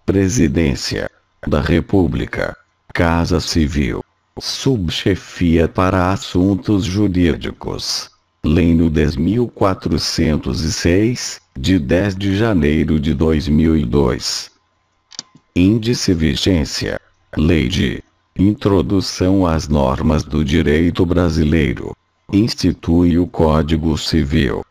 Presidência da República, Casa Civil, Subchefia para Assuntos Jurídicos. Lei nº 10.406, de 10 de janeiro de 2002. Índice vigência. Lei de Introdução às Normas do Direito Brasileiro. Institui o Código Civil.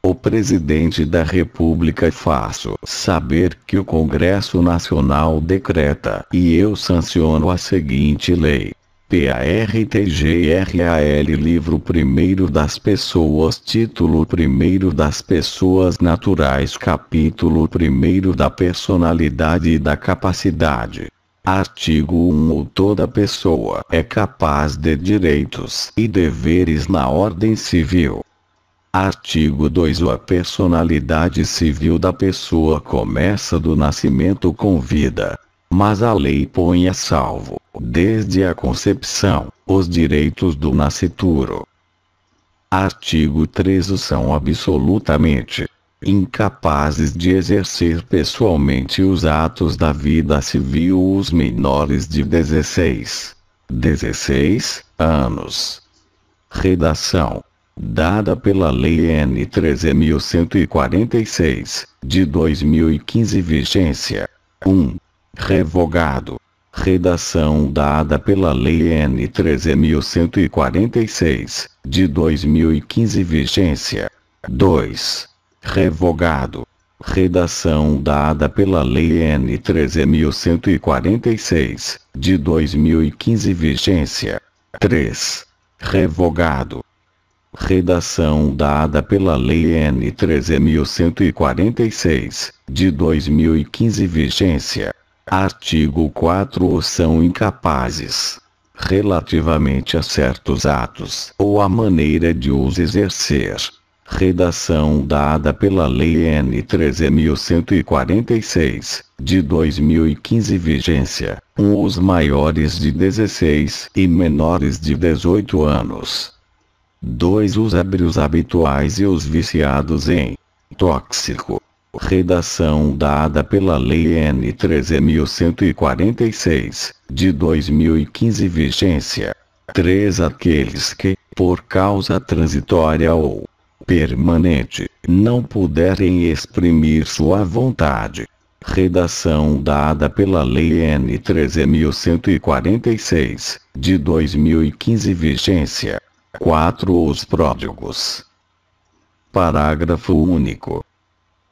O Presidente da República faço saber que o Congresso Nacional decreta e eu sanciono a seguinte lei. PARTGRAL Livro 1º das Pessoas Título 1º das Pessoas Naturais Capítulo 1º da Personalidade e da Capacidade. Artigo 1. Toda pessoa é capaz de direitos e deveres na ordem civil. Artigo 2. A personalidade civil da pessoa começa do nascimento com vida, mas a lei põe a salvo, desde a concepção, os direitos do nascituro. Artigo 3. São absolutamente incapazes de exercer pessoalmente os atos da vida civil os menores de 16 anos. Redação dada pela Lei N. 13.146, de 2015. Vigência 1. Revogado. Redação dada pela Lei N. 13.146, de 2015. Vigência 2. Revogado. Redação dada pela Lei N. 13.146, de 2015. Vigência 3. Revogado. Redação dada pela Lei N. 13.146, de 2015. Vigência. Artigo 4. São incapazes, relativamente a certos atos ou a maneira de os exercer. Redação dada pela Lei N. 13.146, de 2015. Vigência 1. Os maiores de 16 e menores de 18 anos. 2. Os ébrios habituais e os viciados em tóxico. Redação dada pela Lei N. 13.146, de 2015. Vigência 3. Aqueles que, por causa transitória ou permanente, não puderem exprimir sua vontade. Redação dada pela Lei N. 13.146, de 2015. Vigência 4. Os pródigos. Parágrafo único.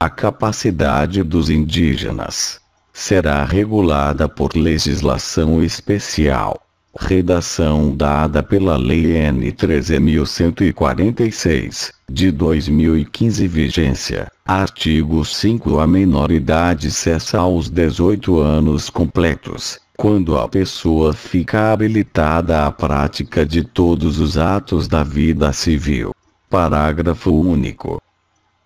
A capacidade dos indígenas será regulada por legislação especial. Redação dada pela Lei N. 13.146, de 2015. Vigência. Artigo 5. A menoridade cessa aos 18 anos completos, quando a pessoa fica habilitada à prática de todos os atos da vida civil. Parágrafo único.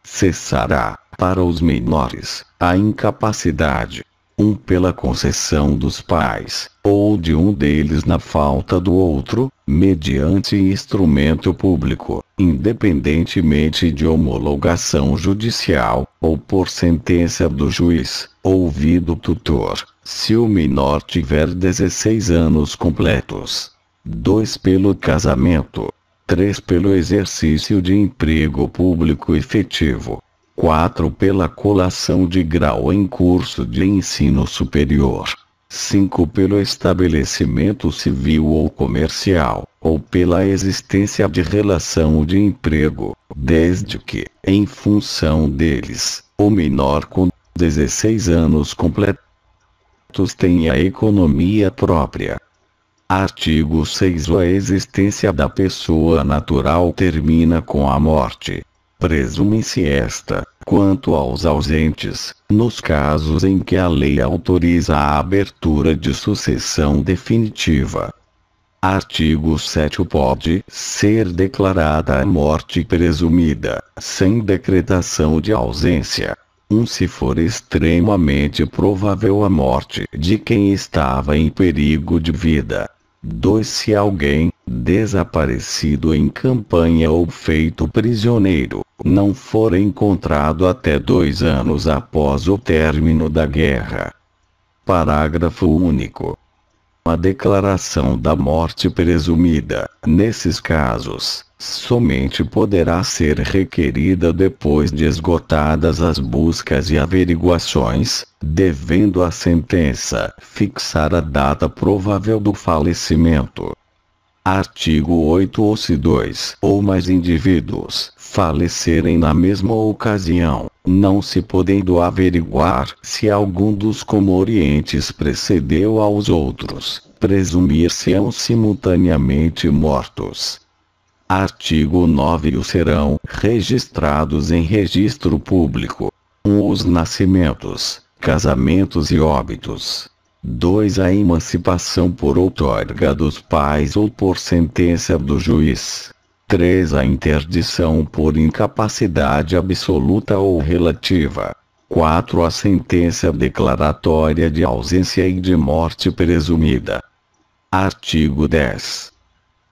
Cessará, para os menores, a incapacidade: 1. Pela concessão dos pais, ou de um deles na falta do outro, mediante instrumento público, independentemente de homologação judicial, ou por sentença do juiz, ouvido o tutor, se o menor tiver 16 anos completos. 2. Pelo casamento. 3. Pelo exercício de emprego público efetivo. 4. Pela colação de grau em curso de ensino superior. 5. Pelo estabelecimento civil ou comercial, ou pela existência de relação de emprego, desde que, em função deles, o menor com 16 anos completos tenha economia própria. Artigo 6. A existência da pessoa natural termina com a morte. Presume-se esta, quanto aos ausentes, nos casos em que a lei autoriza a abertura de sucessão definitiva. Artigo 7. Pode ser declarada a morte presumida, sem decretação de ausência. 1. Se for extremamente provável a morte de quem estava em perigo de vida. 2. Se alguém desaparecido em campanha ou feito prisioneiro, não for encontrado até 2 anos após o término da guerra. Parágrafo único. A declaração da morte presumida, nesses casos, somente poderá ser requerida depois de esgotadas as buscas e averiguações, devendo a sentença fixar a data provável do falecimento. Artigo 8. Ou se 2 ou mais indivíduos falecerem na mesma ocasião, não se podendo averiguar se algum dos comorientes precedeu aos outros, presumir-se-ão simultaneamente mortos. Artigo 9. Os serão registrados em registro público: 1. Os nascimentos, casamentos e óbitos. 2. A emancipação por outorga dos pais ou por sentença do juiz. 3. A interdição por incapacidade absoluta ou relativa. 4. A sentença declaratória de ausência e de morte presumida. Artigo 10.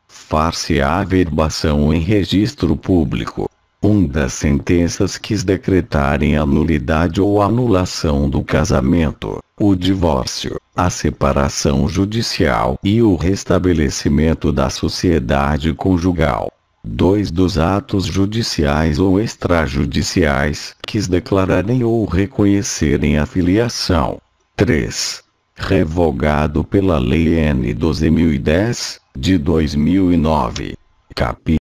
Far-se-á averbação em registro público: 1. Das sentenças que decretarem a nulidade ou anulação do casamento, o divórcio, a separação judicial e o restabelecimento da sociedade conjugal. 2. Dos atos judiciais ou extrajudiciais que declararem ou reconhecerem a filiação. 3. Revogado pela Lei N. 12.010, de 2009. Capítulo